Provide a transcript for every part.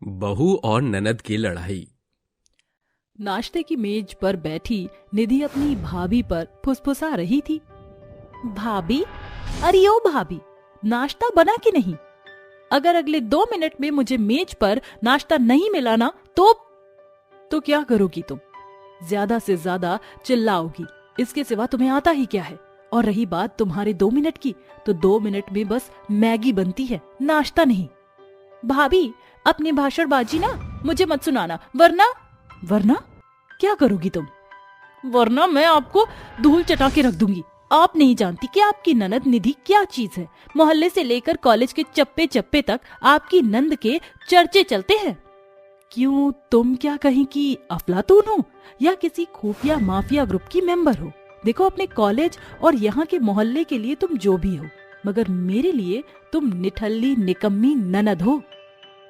बहू और ननद की लड़ाई। नाश्ते की मेज पर बैठी निधि अपनी भाभी पर फुसफुसा रही थी। भाभी, अरे ओ भाभी, नाश्ता बना कि नहीं? अगर अगले 2 मिनट में मुझे मेज पर नाश्ता नहीं मिला ना तो क्या करोगी तुम? ज्यादा से ज्यादा चिल्लाओगी, इसके सिवा तुम्हें आता ही क्या है? और रही बात तुम्हारे 2 मिनट की, तो 2 मिनट में बस मैगी बनती है, नाश्ता नहीं। भाभी, अपनी भाषणबाजी ना मुझे मत सुनाना, वरना क्या करोगी तुम? वरना मैं आपको धूल चटा के रख दूंगी। आप नहीं जानती कि आपकी ननद निधि क्या चीज है। मोहल्ले से लेकर कॉलेज के चप्पे चप्पे तक आपकी नंद के चर्चे चलते हैं। क्यों, तुम क्या कहीं की अफलातून हो या किसी खुफिया माफिया ग्रुप की मेंबर हो? देखो, अपने कॉलेज और यहाँ के मोहल्ले के लिए तुम जो भी हो, मगर मेरे लिए तुम निठल्ली निकम्मी ननद हो।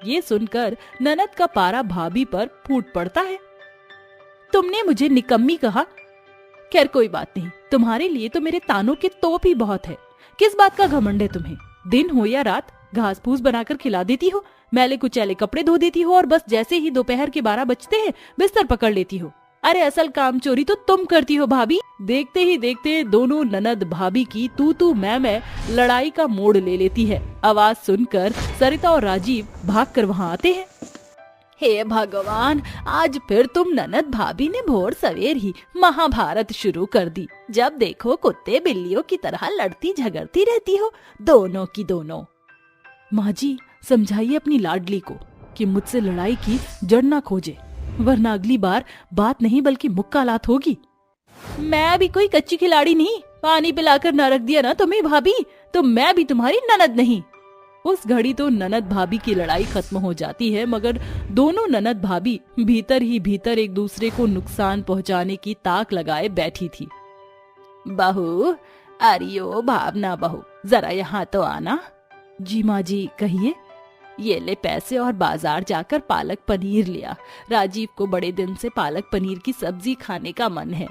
ये सुनकर ननद का पारा भाभी पर फूट पड़ता है। तुमने मुझे निकम्मी कहा? खैर कोई बात नहीं, तुम्हारे लिए तो मेरे तानों के तोप ही बहुत है। किस बात का घमंड है तुम्हें? दिन हो या रात घास फूस बनाकर खिला देती हो, मैले कुचैले कपड़े धो देती हो और बस जैसे ही दोपहर के 12 बजते हैं बिस्तर पकड़ लेती हो। अरे असल काम चोरी तो तुम करती हो भाभी। देखते ही देखते दोनों ननद भाभी की तू मैं लड़ाई का मोड़ ले लेती है। आवाज सुनकर सरिता और राजीव भागकर वहां आते हैं। हे भगवान, आज फिर तुम ननद भाभी ने भोर सवेर ही महाभारत शुरू कर दी। जब देखो कुत्ते बिल्लियों की तरह लड़ती झगड़ती रहती हो, दोनों की दोनों। माँ जी, समझाइए अपनी लाडली को कि मुझसे लड़ाई की जड़ ना खोजे, वरना अगली बार बात नहीं बल्कि मुक्कालात होगी। मैं भी कोई कच्ची खिलाड़ी नहीं, पानी पिलाकर न रख दिया ना तुम्हें भाभी, तो मैं भी तुम्हारी ननद नहीं। उस घड़ी तो ननद भाभी की लड़ाई खत्म हो जाती है, मगर दोनों ननद भाभी भीतर ही भीतर एक दूसरे को नुकसान पहुंचाने की ताक लगाए बैठी थी। बहू, अरे ओ भावना बहू, जरा यहाँ तो आना। जी माँ जी, कहिए। ये ले पैसे और बाजार जाकर पालक पनीर लिया। राजीव को बड़े दिन से पालक पनीर की सब्जी खाने का मन है।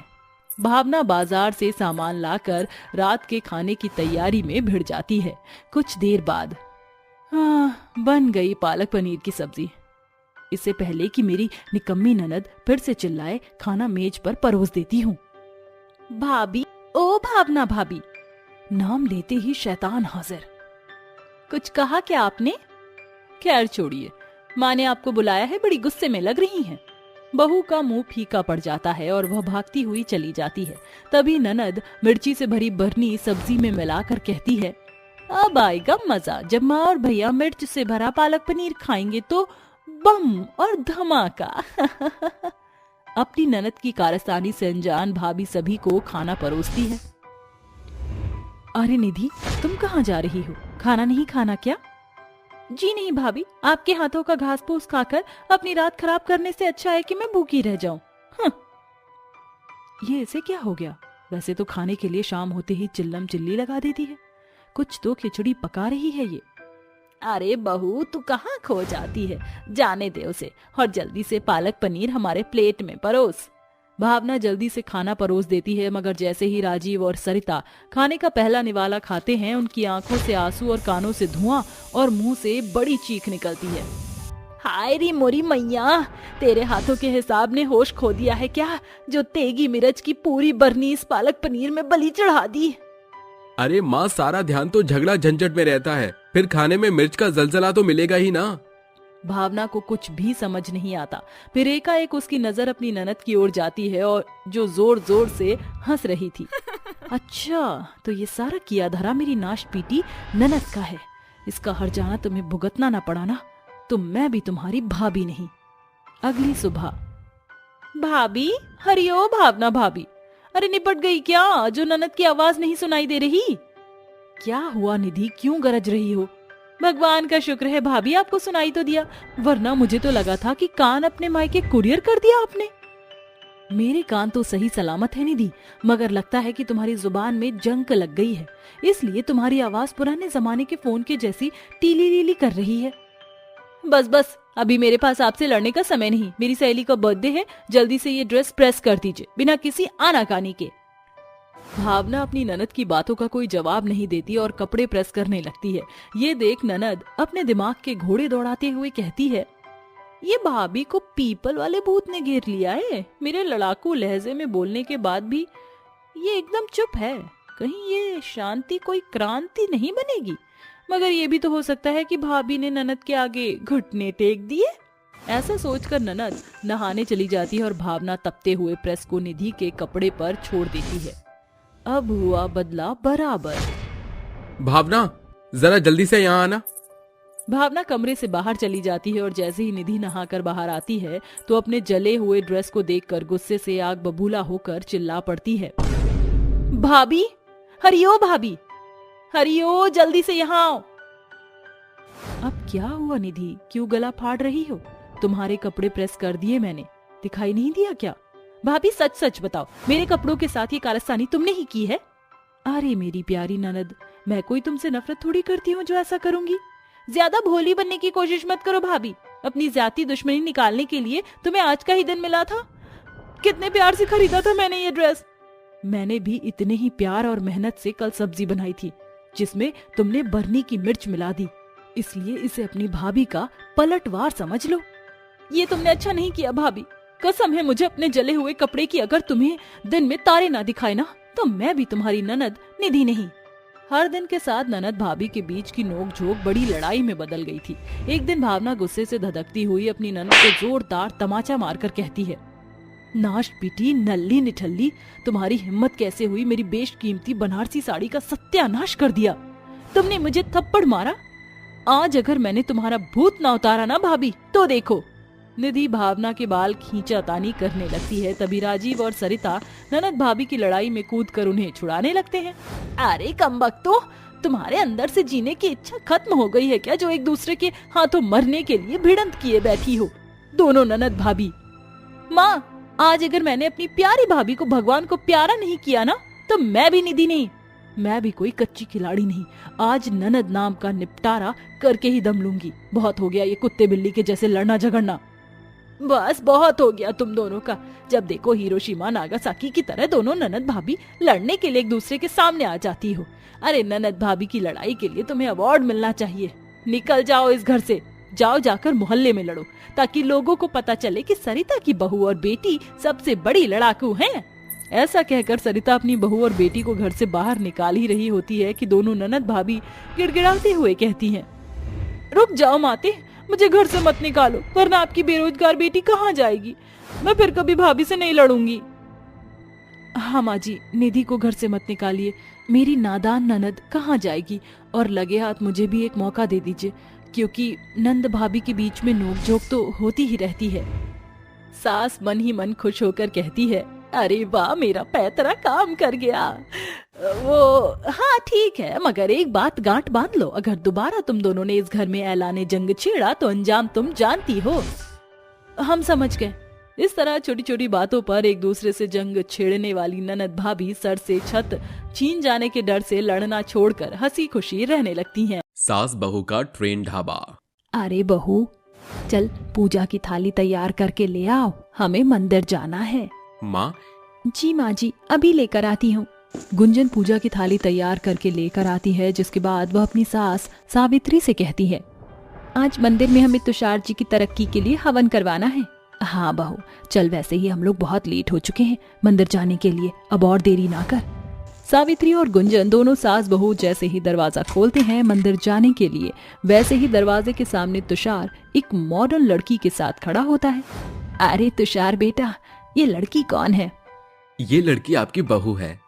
भावना बाजार से सामान लाकर रात के खाने की तैयारी में भिड़ जाती है। कुछ देर बाद बन गई पालक पनीर की सब्जी। इससे पहले कि मेरी निकम्मी ननद फिर से चिल्लाए, खाना मेज पर परोस देती हूँ। भाभी, ओ भावना भाभी, नाम लेते ही शैतान हाजिर। कुछ कहा क्या आपने? खैर छोड़िए, माँ ने आपको बुलाया है, बड़ी गुस्से में लग रही हैं। बहू का मुंह फीका पड़ जाता है और वह भागती हुई चली जाती है। तभी ननद मिर्ची से भरी बरनी सब्जी में मिलाकर कहती है, अब आएगा मजा जब माँ और भैया मिर्च से भरा पालक पनीर खाएंगे तो बम और धमाका। अपनी ननद की कारस्तानी से अनजान भाभी सभी को खाना परोसती है। अरे निधि, तुम कहाँ जा रही हो? खाना नहीं खाना क्या? जी नहीं भाभी, आपके हाथों का घास फूस खाकर अपनी रात खराब करने से अच्छा है कि मैं भूखी रह जाऊं। ये इसे क्या हो गया? वैसे तो खाने के लिए शाम होते ही चिल्लम चिल्ली लगा देती है। कुछ तो खिचड़ी पका रही है ये। अरे बहू, तू कहाँ खो जाती है? जाने दे उसे और जल्दी से पालक पनीर हमारे प्लेट में परोस। भावना जल्दी से खाना परोस देती है, मगर जैसे ही राजीव और सरिता खाने का पहला निवाला खाते हैं, उनकी आंखों से आंसू और कानों से धुआं और मुंह से बड़ी चीख निकलती है। हाय री मोरी मैया, तेरे हाथों के हिसाब ने होश खो दिया है क्या, जो तेगी मिर्च की पूरी बरनी इस पालक पनीर में बलि चढ़ा दी? अरे माँ, सारा ध्यान तो झगड़ा झंझट में रहता है, फिर खाने में मिर्च का जलजला तो मिलेगा ही ना। भावना को कुछ भी समझ नहीं आता। फिर एकाएक उसकी नजर अपनी ननद की ओर जाती है और जो जोर जोर से हंस रही थी। अच्छा, तो ये सारा किया धरा मेरी नाश पीटी ननद का है। इसका हर जाना तुम्हें भुगतना ना पड़ा ना, तो मैं भी तुम्हारी भाभी नहीं। अगली सुबह। भाभी, हरिओ भावना भाभी, अरे निपट गई क्या जो ननद की आवाज नहीं सुनाई दे रही? क्या हुआ निधि, क्यों गरज रही हो? भगवान का शुक्र है भाभी, आपको सुनाई तो दिया, वरना मुझे तो लगा था कि कान अपने मायके कुरियर कर दिया आपने। मेरे कान तो सही सलामत है निधि, मगर लगता है कि तुम्हारी जुबान में जंग लग गई है, इसलिए तुम्हारी आवाज पुराने जमाने के फोन के जैसी टीली लीली कर रही है। बस बस, अभी मेरे पास आपसे लड़ने का समय नहीं। मेरी सहेली का बर्थडे है, जल्दी से ये ड्रेस प्रेस कर दीजिए बिना किसी आनाकानी के। भावना अपनी ननद की बातों का कोई जवाब नहीं देती और कपड़े प्रेस करने लगती है। ये देख ननद अपने दिमाग के घोड़े दौड़ाते हुए कहती है, ये भाभी को पीपल वाले भूत ने घेर लिया है। मेरे लड़ाकू लहजे में बोलने के बाद भी ये एकदम चुप है। कहीं ये शांति कोई क्रांति नहीं बनेगी। मगर ये भी तो हो सकता है कि भाभी ने ननद के आगे घुटने टेक दिए। ऐसा सोचकर ननद नहाने चली जाती है और भावना तपते हुए प्रेस को निधि के कपड़े पर छोड़ देती है। अब हुआ बदला बराबर। भावना, जरा जल्दी से यहाँ आना। भावना कमरे से बाहर चली जाती है और जैसे ही निधि नहाकर बाहर आती है तो अपने जले हुए ड्रेस को देखकर गुस्से से आग बबूला होकर चिल्ला पड़ती है, भाभी, हरियो भाभी, हरियो, जल्दी से यहाँ आओ। अब क्या हुआ निधि, क्यों गला फाड़ रही हो? तुम्हारे कपड़े प्रेस कर दिए मैंने, दिखाई नहीं दिया क्या? भाभी सच सच बताओ, मेरे कपड़ों के साथ ये कारस्तानी तुमने ही की है? अरे मेरी प्यारी ननद, मैं कोई तुमसे नफरत थोड़ी करती हूँ जो ऐसा करूंगी। ज्यादा भोली बनने की कोशिश मत करो भाभी। अपनी जाती दुश्मनी निकालने के लिए तुम्हें आज का ही दिन मिला था। कितने प्यार से खरीदा था मैंने ये ड्रेस। मैंने भी इतने ही प्यार और मेहनत से कल सब्जी बनाई थी जिसमें तुमने बरनी की मिर्च मिला दी, इसलिए इसे अपनी भाभी का पलटवार समझ लो। ये तुमने अच्छा नहीं किया भाभी। कसम है मुझे अपने जले हुए कपड़े की, अगर तुम्हें दिन में तारे ना दिखाए ना तो मैं भी तुम्हारी ननद निधि नहीं। हर दिन के साथ ननद भाभी के बीच की नोकझोंक बड़ी लड़ाई में बदल गई थी। एक दिन भावना गुस्से से धधकती हुई अपनी ननद को जोरदार तमाचा मारकर कहती है, नाश पीटी नल्ली निठल्ली, तुम्हारी हिम्मत कैसे हुई मेरी बेशकीमती बनारसी साड़ी का सत्यानाश कर दिया। तुमने मुझे थप्पड़ मारा। आज अगर मैंने तुम्हारा भूत ना उतारा ना भाभी तो देखो। निधि भावना के बाल खींचातानी करने लगती है। तभी राजीव और सरिता ननद भाभी की लड़ाई में कूदकर उन्हें छुड़ाने लगते हैं। अरे कमबख्तो, तुम्हारे अंदर से जीने की इच्छा खत्म हो गई है क्या, जो एक दूसरे के हाथों मरने के लिए भिड़ंत किए बैठी हो दोनों ननद भाभी। माँ, आज अगर मैंने अपनी प्यारी भाभी को भगवान को प्यारा नहीं किया ना तो मैं भी निधि नहीं, मैं भी कोई कच्ची खिलाड़ी नहीं। आज ननद नाम का निपटारा करके ही दम लूंगी। बहुत हो गया ये कुत्ते बिल्ली के जैसे लड़ना झगड़ना। बस बहुत हो गया तुम दोनों का। जब देखो हिरोशिमा नागासाकी की तरह दोनों ननद भाभी लड़ने के लिए एक दूसरे के सामने आ जाती हो। अरे ननद भाभी की लड़ाई के लिए तुम्हें अवार्ड मिलना चाहिए। निकल जाओ इस घर से, जाओ जाकर मोहल्ले में लड़ो ताकि लोगों को पता चले कि सरिता की बहू और बेटी सबसे बड़ी लड़ाकू हैं। ऐसा कहकर सरिता अपनी बहू और बेटी को घर से बाहर निकाल ही रही होती है कि दोनों ननद भाभी गिड़गिड़ाते हुए कहती हैं, रुक जाओ माते, मुझे घर से मत निकालो, वरना आपकी बेरोजगार बेटी कहाँ जाएगी। मैं फिर कभी भाभी से नहीं लड़ूंगी। हाँ माँ जी, निधि को घर से मत निकालिए। मेरी नादान ननद कहाँ जाएगी, और लगे हाथ मुझे भी एक मौका दे दीजिए, क्योंकि नंद भाभी के बीच में नोकझोंक तो होती ही रहती है। सास मन ही मन खुश होकर कहती है, अरे वाह, मेरा पैतरा काम कर गया। वो हाँ ठीक है, मगर एक बात गांठ बांध लो, अगर दोबारा तुम दोनों ने इस घर में ऐलाने जंग छेड़ा तो अंजाम तुम जानती हो। हम समझ गए। इस तरह छोटी छोटी बातों पर एक दूसरे से जंग छेड़ने वाली ननद भाभी सर से छत छीन जाने के डर से लड़ना छोड़कर हंसी खुशी रहने लगती हैं। सास बहू का ट्रेन ढाबा। अरे बहू, चल पूजा की थाली तैयार करके ले आओ, हमें मंदिर जाना है। माँ? जी माँ जी, अभी लेकर आती हूँ। गुंजन पूजा की थाली तैयार करके लेकर आती है, जिसके बाद वह अपनी सास सावित्री से कहती है, आज मंदिर में हमें तुषार जी की तरक्की के लिए हवन करवाना है। हाँ बहू, चल, वैसे ही हम लोग बहुत लेट हो चुके हैं मंदिर जाने के लिए, अब और देरी ना कर। सावित्री और गुंजन दोनों सास बहू जैसे ही दरवाजा खोलते हैं मंदिर जाने के लिए, वैसे ही दरवाजे के सामने तुषार एक मॉडर्न लड़की के साथ खड़ा होता है। अरे तुषार बेटा, ये लड़की कौन है? ये लड़की आपकी बहू है।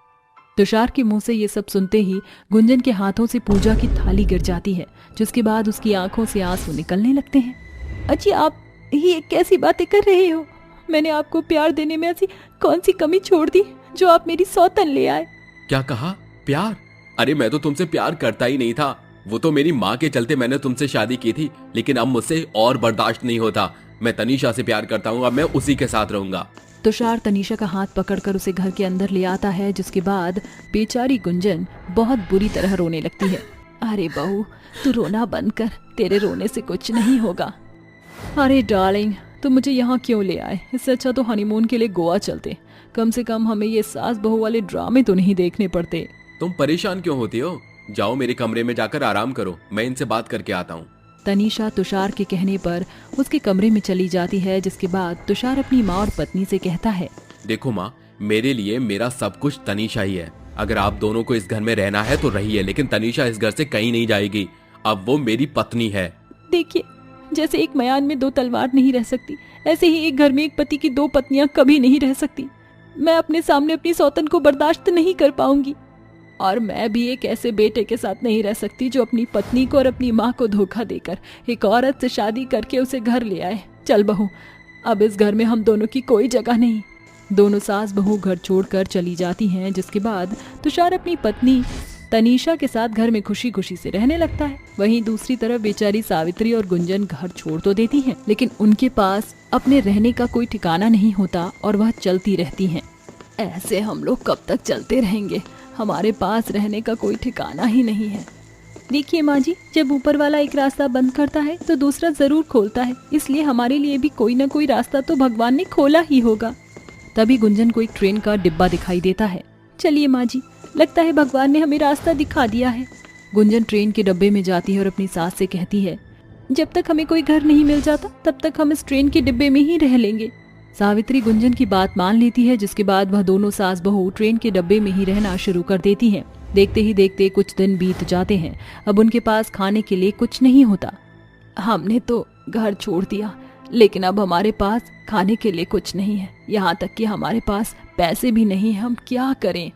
तुषार के मुंह से ये सब सुनते ही गुंजन के हाथों से पूजा की थाली गिर जाती है, जिसके बाद उसकी आंखों से आंसू निकलने लगते हैं। अजी, आप ये कैसी बातें कर रहे हो? मैंने आपको प्यार देने में ऐसी कौन सी कमी छोड़ दी जो आप मेरी सौतन ले आए? क्या कहा? प्यार? अरे मैं तो तुमसे प्यार करता ही नहीं था। वो तो मेरी माँ के चलते मैंने तुमसे शादी की थी, लेकिन अब मुझसे और बर्दाश्त नहीं होता। मैं तनीषा से प्यार करता हूँ, अब मैं उसी के साथ रहूंगा। तुषार तनीषा का हाथ पकड़कर उसे घर के अंदर ले आता है, जिसके बाद बेचारी गुंजन बहुत बुरी तरह रोने लगती है। अरे बहू, तू रोना बंद कर, तेरे रोने से कुछ नहीं होगा। अरे डार्लिंग, तुम मुझे यहाँ क्यों ले आए? इससे अच्छा तो हनीमून के लिए गोवा चलते, कम से कम हमें ये सास बहू वाले ड्रामे तो नहीं देखने पड़ते। तुम परेशान क्यों होती हो? जाओ मेरे कमरे में जाकर आराम करो, मैं इनसे बात करके आता हूँ। तनीषा तुषार के कहने पर उसके कमरे में चली जाती है, जिसके बाद तुषार अपनी माँ और पत्नी से कहता है, देखो माँ, मेरे लिए मेरा सब कुछ तनीषा ही है। अगर आप दोनों को इस घर में रहना है तो रहिए, लेकिन तनीषा इस घर से कहीं नहीं जाएगी। अब वो मेरी पत्नी है। देखिए, जैसे एक मयान में दो तलवार नहीं रह सकती, ऐसे ही एक घर में एक पति की दो पत्नियां कभी नहीं रह सकती। मैं अपने सामने अपनी सौतन को बर्दाश्त नहीं कर पाऊंगी, और मैं भी एक ऐसे बेटे के साथ नहीं रह सकती जो अपनी पत्नी को और अपनी माँ को धोखा देकर एक औरत से शादी करके उसे घर ले आए। चल बहू, अब इस घर में हम दोनों की कोई जगह नहीं। दोनों सास बहू घर छोड़कर चली जाती हैं, जिसके बाद तुषार अपनी पत्नी तनीषा के साथ घर में खुशी खुशी से रहने लगता है। वहीं दूसरी तरफ बेचारी सावित्री और गुंजन घर छोड़ तो देती हैं, लेकिन उनके पास अपने रहने का कोई ठिकाना नहीं होता और वह चलती रहती हैं। ऐसे हम लोग कब तक चलते रहेंगे? हमारे पास रहने का कोई ठिकाना ही नहीं है। देखिए माँ जी, जब ऊपर वाला एक रास्ता बंद करता है तो दूसरा जरूर खोलता है, इसलिए हमारे लिए भी कोई ना कोई रास्ता तो भगवान ने खोला ही होगा। तभी गुंजन को एक ट्रेन का डिब्बा दिखाई देता है। चलिए माँ जी, लगता है भगवान ने हमें रास्ता दिखा दिया है। गुंजन ट्रेन के डब्बे में जाती है और अपनी सास से कहती है, जब तक हमें कोई घर नहीं मिल जाता तब तक हम इस ट्रेन के डिब्बे में ही रह लेंगे। सावित्री गुंजन की बात मान लेती है, जिसके बाद वह दोनों सास बहू ट्रेन के डब्बे में ही रहना शुरू कर देती हैं। देखते ही देखते कुछ दिन बीत जाते हैं। अब उनके पास खाने के लिए कुछ नहीं होता। हमने तो घर छोड़ दिया, लेकिन अब हमारे पास खाने के लिए कुछ नहीं है। यहाँ तक कि हमारे पास पैसे भी नहीं, हम क्या करें?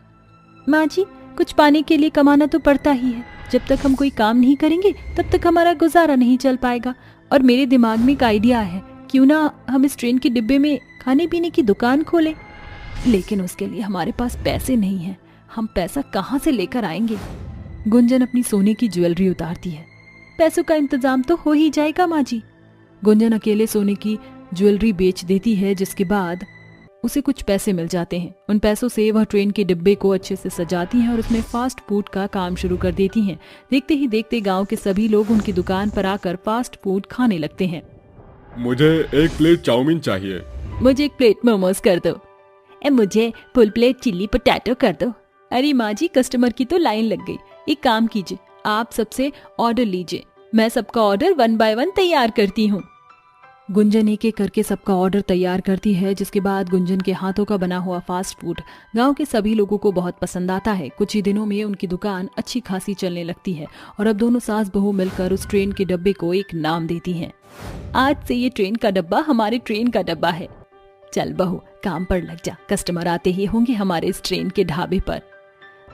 माँ जी, कुछ पाने के लिए कमाना तो पड़ता ही है। जब तक हम कोई काम नहीं करेंगे तब तक हमारा गुजारा नहीं चल पाएगा। और मेरे दिमाग में एक आइडिया है, क्यों ना हम इस ट्रेन के डिब्बे में खाने पीने की दुकान खोलें। लेकिन उसके लिए हमारे पास पैसे नहीं हैं। हम पैसा कहाँ से लेकर आएंगे? गुंजन अपनी सोने की ज्वेलरी उतारती है। पैसों का इंतजाम तो हो ही जाएगा माँ जी। गुंजन अकेले सोने की ज्वेलरी बेच देती है, जिसके बाद उसे कुछ पैसे मिल जाते हैं। उन पैसों से वह ट्रेन के डिब्बे को अच्छे से सजाती हैं और उसमें फास्ट फूड का काम शुरू कर देती हैं। देखते ही देखते गांव के सभी लोग उनकी दुकान पर आकर फास्ट फूड खाने लगते हैं। मुझे एक प्लेट चाउमीन चाहिए। मुझे एक प्लेट मोमोज कर दो। मुझे फुल प्लेट चिल्ली पोटैटो कर दो। अरे माँ जी, कस्टमर की तो लाइन लग गई। एक काम कीजिए, आप सबसे ऑर्डर लीजिए, मैं सबका ऑर्डर 1 बाय 1 तैयार करती हूँ। गुंजन एक एक करके सबका ऑर्डर तैयार करती है, जिसके बाद गुंजन के हाथों का बना हुआ फास्ट फूड गांव के सभी लोगों को बहुत पसंद आता है। कुछ ही दिनों में उनकी दुकान अच्छी खासी चलने लगती है और अब दोनों सास बहू मिलकर उस ट्रेन के डब्बे को एक नाम देती हैं। आज से ये ट्रेन का डब्बा हमारे ट्रेन का डब्बा है। चल बहू, काम पर लग जा, कस्टमर आते ही होंगे हमारे इस ट्रेन के ढाबे पर।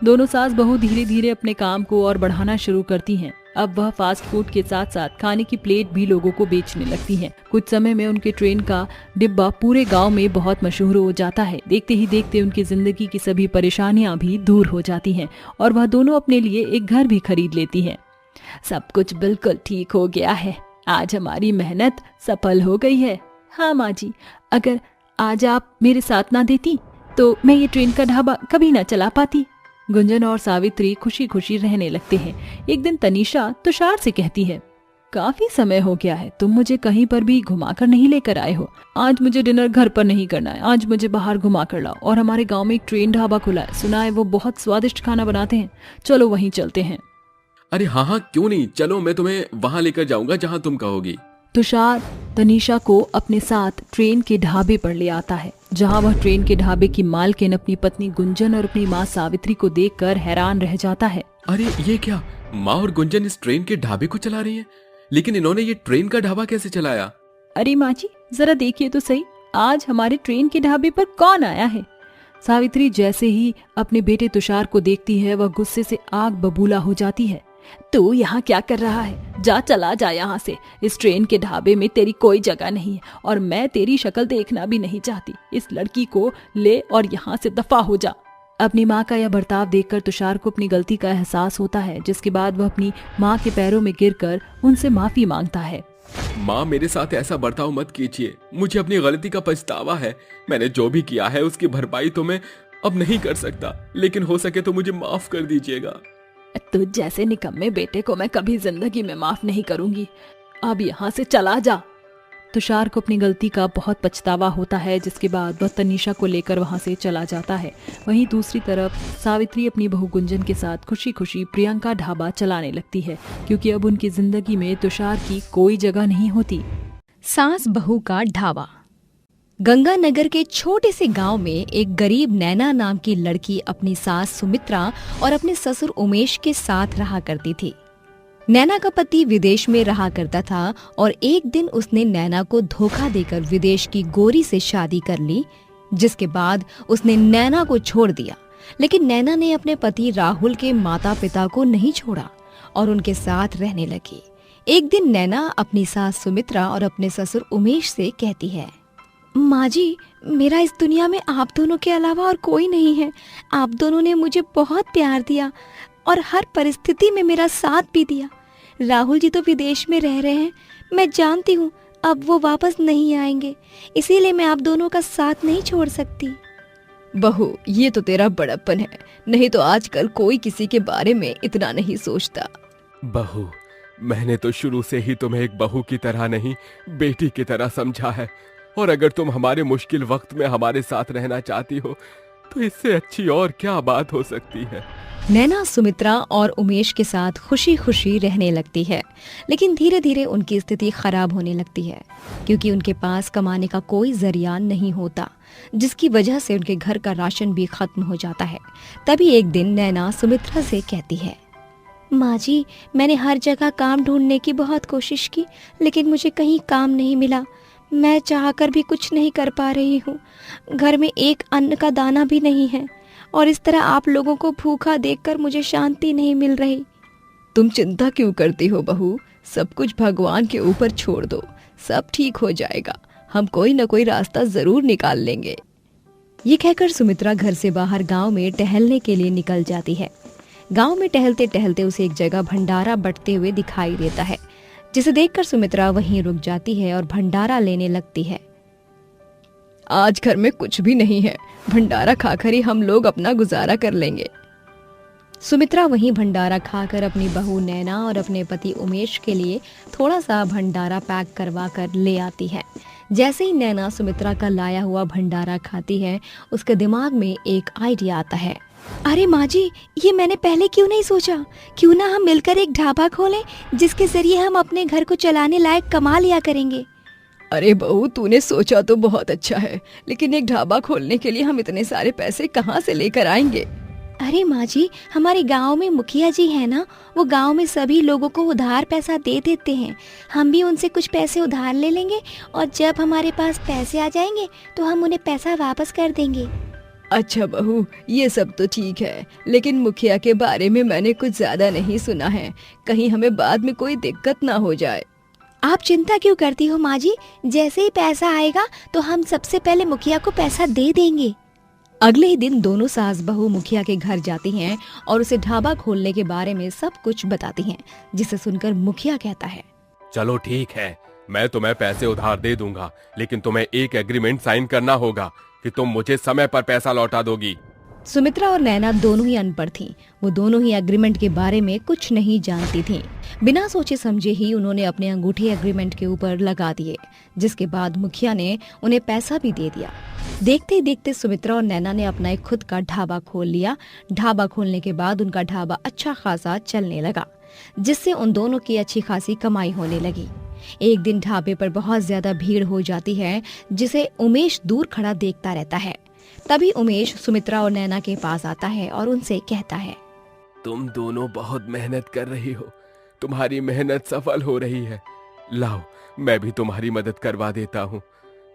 दोनों सास बहू धीरे धीरे अपने काम को और बढ़ाना शुरू करती हैं। अब वह फास्ट फूड के साथ साथ खाने की प्लेट भी लोगों को बेचने लगती हैं। कुछ समय में उनके ट्रेन का डिब्बा पूरे गांव में बहुत मशहूर हो जाता है। देखते ही देखते उनकी जिंदगी की सभी परेशानियां भी दूर हो जाती हैं और वह दोनों अपने लिए एक घर भी खरीद लेती हैं। सब कुछ बिल्कुल ठीक हो गया है। आज हमारी मेहनत सफल हो गई है। हाँ माँ जी, अगर आज आप मेरे साथ ना देती तो मैं ये ट्रेन का ढाबा कभी ना चला पाती। गुंजन और सावित्री खुशी खुशी रहने लगते हैं। एक दिन तनीषा तुषार से कहती है, काफी समय हो गया है, तुम मुझे कहीं पर भी घुमाकर नहीं लेकर आए हो। आज मुझे डिनर घर पर नहीं करना है, आज मुझे बाहर घुमा कर लाओ। और हमारे गांव में एक ट्रेन ढाबा खुला है, सुना है वो बहुत स्वादिष्ट खाना बनाते हैं, चलो वहीं चलते हैं। अरे हाँ हाँ, क्यों नहीं, चलो मैं तुम्हें वहाँ लेकर जाऊंगा जहाँ तुम कहोगी। तुषार तनीषा को अपने साथ ट्रेन के ढाबे पर ले आता है, जहां वह ट्रेन के ढाबे की मालकिन अपनी पत्नी गुंजन और अपनी माँ सावित्री को देखकर हैरान रह जाता है। अरे ये क्या, माँ और गुंजन इस ट्रेन के ढाबे को चला रही हैं? लेकिन इन्होंने ये ट्रेन का ढाबा कैसे चलाया? अरे माँ जी, जरा देखिए तो सही, आज हमारे ट्रेन के ढाबे पर कौन आया है। सावित्री जैसे ही अपने बेटे तुषार को देखती है, वह गुस्से से आग बबूला हो जाती है। तू यहाँ क्या कर रहा है? जा, चला जा यहाँ से। इस ट्रेन के ढाबे में तेरी कोई जगह नहीं है और मैं तेरी शक्ल देखना भी नहीं चाहती। इस लड़की को ले और यहाँ से दफा हो जा। अपनी माँ का यह बर्ताव देखकर तुषार को अपनी गलती का एहसास होता है, जिसके बाद वह अपनी माँ के पैरों में गिरकर उनसे माफी मांगता है। माँ, मेरे साथ ऐसा बर्ताव मत कीजिए, मुझे अपनी गलती का पछतावा है। मैंने जो भी किया है उसकी भरपाई तो मैं अब नहीं कर सकता, लेकिन हो सके तो मुझे माफ कर दीजिएगा। तुझ जैसे निकम्मे बेटे को मैं कभी जिंदगी में माफ नहीं करूंगी। अब यहाँ से चला जा। तुषार को अपनी गलती का बहुत पछतावा होता है, जिसके बाद वह तनीषा को लेकर वहां से चला जाता है। वहीं दूसरी तरफ सावित्री अपनी बहू गुंजन के साथ खुशी खुशी प्रियंका ढाबा चलाने लगती है, क्योंकि अब उनकी जिंदगी में तुषार की कोई जगह नहीं होती। सास बहू का ढाबा। गंगानगर के छोटे से गांव में एक गरीब नैना नाम की लड़की अपनी सास सुमित्रा और अपने ससुर उमेश के साथ रहा करती थी। नैना का पति विदेश में रहा करता था और एक दिन उसने नैना को धोखा देकर विदेश की गोरी से शादी कर ली, जिसके बाद उसने नैना को छोड़ दिया। लेकिन नैना ने अपने पति राहुल के माता पिता को नहीं छोड़ा और उनके साथ रहने लगी। एक दिन नैना अपनी सास सुमित्रा और अपने ससुर उमेश से कहती है, माँ जी, मेरा इस दुनिया में आप दोनों के अलावा और कोई नहीं है। आप दोनों ने मुझे बहुत प्यार दिया और हर परिस्थिति में मेरा साथ भी दिया। राहुल जी तो विदेश में रह रहे हैं, मैं जानती हूँ अब वो वापस नहीं आएंगे, इसीलिए मैं आप दोनों का साथ नहीं छोड़ सकती। बहू, ये तो तेरा बड़प्पन है, नहीं तो आजकल कोई किसी के बारे में इतना नहीं सोचता। बहू, मैंने तो शुरू से ही तुम्हें एक बहू की तरह नहीं, बेटी की तरह समझा है, और अगर तुम हमारे मुश्किल वक्त में हमारे साथ रहना चाहती हो तो इससे अच्छी और क्या बात हो सकती है। नैना सुमित्रा और उमेश के साथ खुशी खुशी रहने लगती है, लेकिन धीरे धीरे उनकी स्थिति खराब होने लगती है, क्योंकि उनके पास कमाने का कोई जरिया नहीं होता, जिसकी वजह से उनके घर का राशन भी खत्म हो जाता है। तभी एक दिन नैना सुमित्रा से कहती है, माँ जी, मैंने हर जगह काम ढूंढने की बहुत कोशिश की, लेकिन मुझे कहीं काम नहीं मिला। मैं चाहकर भी कुछ नहीं कर पा रही हूँ। घर में एक अन्न का दाना भी नहीं है और इस तरह आप लोगों को भूखा देखकर मुझे शांति नहीं मिल रही। तुम चिंता क्यों करती हो बहू, सब कुछ भगवान के ऊपर छोड़ दो, सब ठीक हो जाएगा। हम कोई न कोई रास्ता जरूर निकाल लेंगे। ये कहकर सुमित्रा घर से बाहर गांव में टहलने के लिए निकल जाती है। गांव में टहलते टहलते उसे एक जगह भंडारा बंटते हुए दिखाई देता है, जिसे देखकर सुमित्रा वहीं रुक जाती है और भंडारा लेने लगती है। आज घर में कुछ भी नहीं है, भंडारा खाकर ही हम लोग अपना गुजारा कर लेंगे। सुमित्रा वहीं भंडारा खाकर अपनी बहू नैना और अपने पति उमेश के लिए थोड़ा सा भंडारा पैक करवा कर ले आती है। जैसे ही नैना सुमित्रा का लाया हुआ भंडारा खाती है, उसके दिमाग में एक आइडिया आता है। अरे माँ जी, ये मैंने पहले क्यों नहीं सोचा, क्यों ना हम मिलकर एक ढाबा खोलें, जिसके जरिए हम अपने घर को चलाने लायक कमा लिया करेंगे। अरे बहू, तूने सोचा तो बहुत अच्छा है, लेकिन एक ढाबा खोलने के लिए हम इतने सारे पैसे कहाँ से लेकर आएंगे? अरे माँ जी, हमारे गांव में मुखिया जी है ना, वो गांव में सभी लोगों को उधार पैसा दे देते हैं। हम भी उनसे कुछ पैसे उधार ले लेंगे और जब हमारे पास पैसे आ जाएंगे तो हम उन्हें पैसा वापस कर देंगे। अच्छा बहू, ये सब तो ठीक है, लेकिन मुखिया के बारे में मैंने कुछ ज्यादा नहीं सुना है, कहीं हमें बाद में कोई दिक्कत ना हो जाए। आप चिंता क्यों करती हो माँ जी, जैसे ही पैसा आएगा तो हम सबसे पहले मुखिया को पैसा दे देंगे। अगले ही दिन दोनों सास बहू मुखिया के घर जाती हैं और उसे ढाबा खोलने के बारे में सब कुछ बताती हैं, जिसे सुनकर मुखिया कहता है, चलो ठीक है, मैं तुम्हें पैसे उधार दे दूंगा, लेकिन तुम्हें एक एग्रीमेंट साइन करना होगा कि तुम मुझे समय पर पैसा लौटा दोगी। सुमित्रा और नैना दोनों ही अनपढ़ थीं। वो दोनों ही एग्रीमेंट के बारे में कुछ नहीं जानती थीं। बिना सोचे समझे ही उन्होंने अपने अंगूठे एग्रीमेंट के ऊपर लगा दिए, जिसके बाद मुखिया ने उन्हें पैसा भी दे दिया। देखते ही देखते सुमित्रा और नैना ने अपना एक खुद का ढाबा खोल लिया। ढाबा खोलने के बाद उनका ढाबा अच्छा खासा चलने लगा, जिससे उन दोनों की अच्छी खासी कमाई होने लगी। एक दिन ढाबे पर बहुत ज्यादा भीड़ हो जाती है, जिसे उमेश दूर खड़ा देखता रहता है। तभी उमेश सुमित्रा और नैना के पास आता है और उनसे कहता है, तुम दोनों बहुत मेहनत कर रही हो, तुम्हारी मेहनत सफल हो रही है। लाओ, मैं भी तुम्हारी मदद करवा देता हूँ।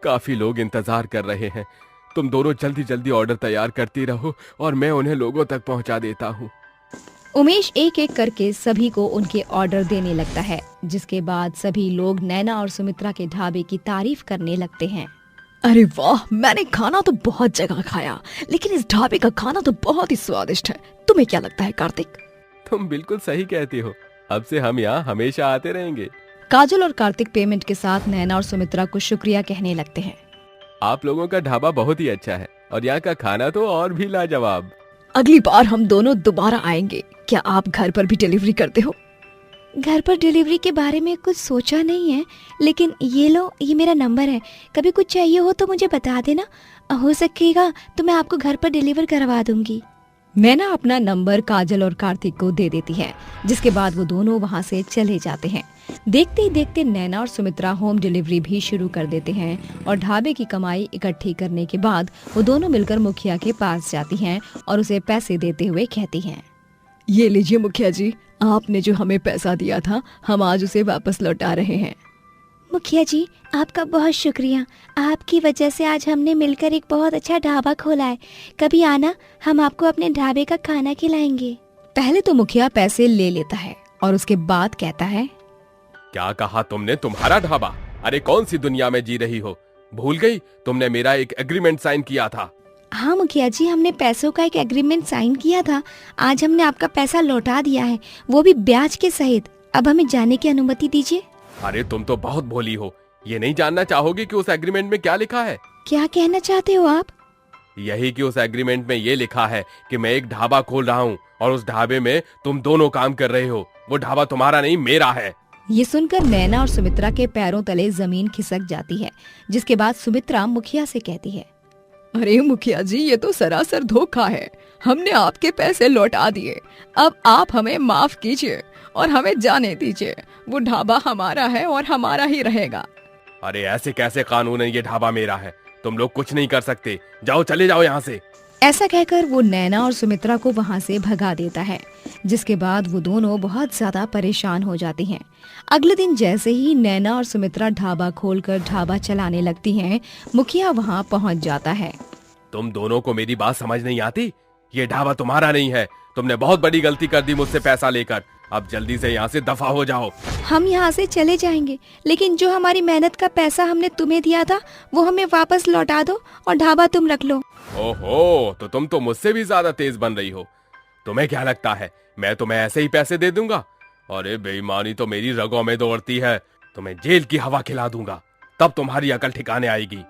काफी लोग इंतजार कर रहे हैं, तुम दोनों जल्दी जल्दी ऑर्डर तैयार करती रहो और मैं उन्हें लोगों तक पहुँचा देता हूँ। उमेश एक एक करके सभी को उनके ऑर्डर देने लगता है, जिसके बाद सभी लोग नैना और सुमित्रा के ढाबे की तारीफ करने लगते हैं। अरे वाह, मैंने खाना तो बहुत जगह खाया, लेकिन इस ढाबे का खाना तो बहुत ही स्वादिष्ट है। तुम्हें क्या लगता है कार्तिक? तुम बिल्कुल सही कहती हो, अब से हम यहाँ हमेशा आते रहेंगे। काजल और कार्तिक पेमेंट के साथ नैना और सुमित्रा को शुक्रिया कहने लगते हैं। आप लोगों का ढाबा बहुत ही अच्छा है और यहाँ का खाना तो और भी लाजवाब। अगली बार हम दोनों दोबारा आएंगे। क्या आप घर पर भी डिलीवरी करते हो? घर पर डिलीवरी के बारे में कुछ सोचा नहीं है, लेकिन ये लो, ये मेरा नंबर है। कभी कुछ चाहिए हो तो मुझे बता देना, हो सकेगा तो मैं आपको घर पर डिलीवर करवा दूंगी। नैना अपना नंबर काजल और कार्तिक को दे देती है, जिसके बाद वो दोनों वहाँ से चले जाते हैं। देखते ही देखते नैना और सुमित्रा होम डिलीवरी भी शुरू कर देते हैं और ढाबे की कमाई इकट्ठी करने के बाद वो दोनों मिलकर मुखिया के पास जाती हैं और उसे पैसे देते हुए कहती हैं, ये लीजिए मुखिया जी, आपने जो हमें पैसा दिया था हम आज उसे वापस लौटा रहे हैं। मुखिया जी आपका बहुत शुक्रिया, आपकी वजह से आज हमने मिलकर एक बहुत अच्छा ढाबा खोला है। कभी आना, हम आपको अपने ढाबे का खाना खिलाएंगे। पहले तो मुखिया पैसे ले लेता है और उसके बाद कहता है, क्या कहा तुमने? तुम्हारा ढाबा? अरे कौन सी दुनिया में जी रही हो? भूल गई तुमने मेरा एक एग्रीमेंट साइन किया था। हाँ मुखिया जी, हमने पैसों का एक एग्रीमेंट साइन किया था। आज हमने आपका पैसा लौटा दिया है, वो भी ब्याज के सहित। अब हमें जाने की अनुमति दीजिए। अरे तुम तो बहुत भोली हो, ये नहीं जानना चाहोगी कि उस एग्रीमेंट में क्या लिखा है? क्या कहना चाहते हो आप? यही कि उस एग्रीमेंट में ये लिखा है कि मैं एक ढाबा खोल रहा हूँ और उस ढाबे में तुम दोनों काम कर रहे हो। वो ढाबा तुम्हारा नहीं, मेरा है। ये सुनकर नैना और सुमित्रा के पैरों तले जमीन खिसक जाती है, जिसके बाद सुमित्रा मुखिया से कहती है, अरे मुखिया जी, ये तो सरासर धोखा है। हमने आपके पैसे लौटा दिए, अब आप हमें माफ कीजिए और हमें जाने दीजिए। वो ढाबा हमारा है और हमारा ही रहेगा। अरे ऐसे कैसे कानून है? ये ढाबा मेरा है, तुम लोग कुछ नहीं कर सकते। जाओ, चले जाओ यहाँ से। ऐसा कहकर वो नैना और सुमित्रा को वहाँ से भगा देता है, जिसके बाद वो दोनों बहुत ज्यादा परेशान हो जाती हैं। अगले दिन जैसे ही नैना और सुमित्रा ढाबा खोलकर ढाबा चलाने लगती हैं, मुखिया वहाँ पहुँच जाता है। तुम दोनों को मेरी बात समझ नहीं आती? ये ढाबा तुम्हारा नहीं है, तुमने बहुत बड़ी गलती कर दी मुझसे पैसा लेकर। अब जल्दी से यहाँ से दफा हो जाओ। हम यहाँ से चले जाएंगे, लेकिन जो हमारी मेहनत का पैसा हमने तुम्हें दिया था वो हमें वापस लौटा दो और ढाबा तुम रख लो। ओहो, तो तुम तो मुझसे भी ज्यादा तेज बन रही हो। तुम्हें क्या लगता है मैं तुम्हें ऐसे ही पैसे दे दूंगा? अरे बेईमानी तो मेरी रगों में दौड़ती है। तुम्हें जेल की हवा खिला दूंगा, तब तुम्हारी अकल ठिकाने आएगी।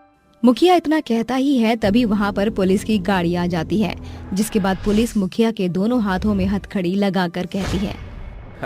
मुखिया इतना कहता ही है, तभी वहाँ पर पुलिस की गाड़ी आ जाती है, जिसके बाद पुलिस मुखिया के दोनों हाथों में हथकड़ी लगाकर कहती है,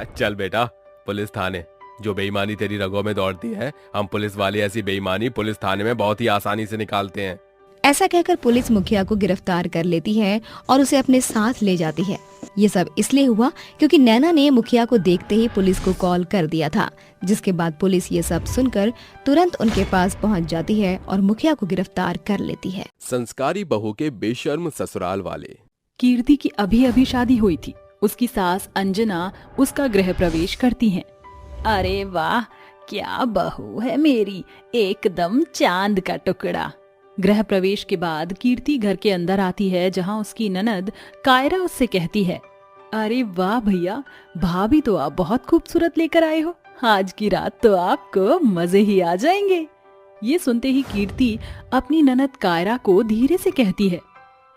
चल बेटा पुलिस थाने। जो बेईमानी तेरी रगों में दौड़ती है, हम पुलिस वाले ऐसी बेईमानी पुलिस थाने में बहुत ही आसानी से निकालते हैं। ऐसा कहकर पुलिस मुखिया को गिरफ्तार कर लेती है और उसे अपने साथ ले जाती है। ये सब इसलिए हुआ क्योंकि नैना ने मुखिया को देखते ही पुलिस को कॉल कर दिया था, जिसके बाद पुलिस ये सब सुनकर तुरंत उनके पास पहुंच जाती है और मुखिया को गिरफ्तार कर लेती है। संस्कारी बहू के बेशर्म ससुराल वाले। कीर्ति की अभी अभी शादी हुई थी। उसकी सास अंजना उसका गृह प्रवेश करती हैं। अरे वाह, क्या बहू है मेरी, एकदम चांद का टुकड़ा। गृह प्रवेश के बाद कीर्ति घर के अंदर आती है, जहां उसकी ननद कायरा उससे कहती है, अरे वाह भैया, भाभी तो आप बहुत खूबसूरत लेकर आए हो। आज की रात तो आपको मजे ही आ जाएंगे। ये सुनते ही कीर्ति अपनी ननद कायरा को धीरे से कहती है,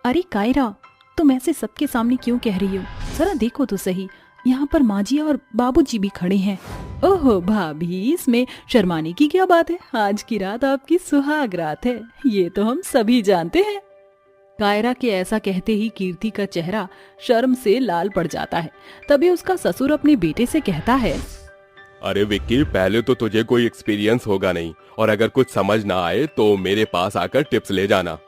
अरे कायरा, तुम ऐसे सबके सामने क्यों कह रही हो? जरा देखो तो सही, यहाँ पर माँ जी और बाबूजी भी खड़े हैं। ओहो भाभी, इसमें शर्माने की क्या बात है? आज की रात आपकी सुहाग रात है, ये तो हम सभी जानते हैं। कायरा के ऐसा कहते ही कीर्ति का चेहरा शर्म से लाल पड़ जाता है। तभी उसका ससुर अपने बेटे से कहता है, अरे विक्की, पहले तो तुझे कोई एक्सपीरियंस होगा नहीं, और अगर कुछ समझ ना आए तो मेरे पास आकर टिप्स ले जाना।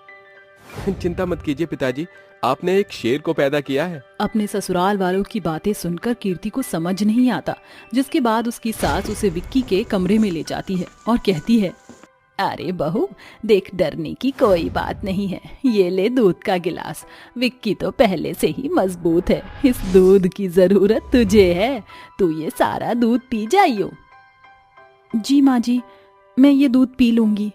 चिंता मत कीजिए पिताजी, आपने एक शेर को पैदा किया है। अपने ससुराल वालों की बातें सुनकर कीर्ति को समझ नहीं आता, जिसके बाद उसकी सास उसे विक्की के कमरे में ले जाती है और कहती है, अरे बहू देख, डरने की कोई बात नहीं है, ये ले दूध का गिलास। विक्की तो पहले से ही मजबूत है, इस दूध की जरूरत तुझे है, तू ये सारा दूध पी जाइयो। जी माँ जी, मैं ये दूध पी लूंगी।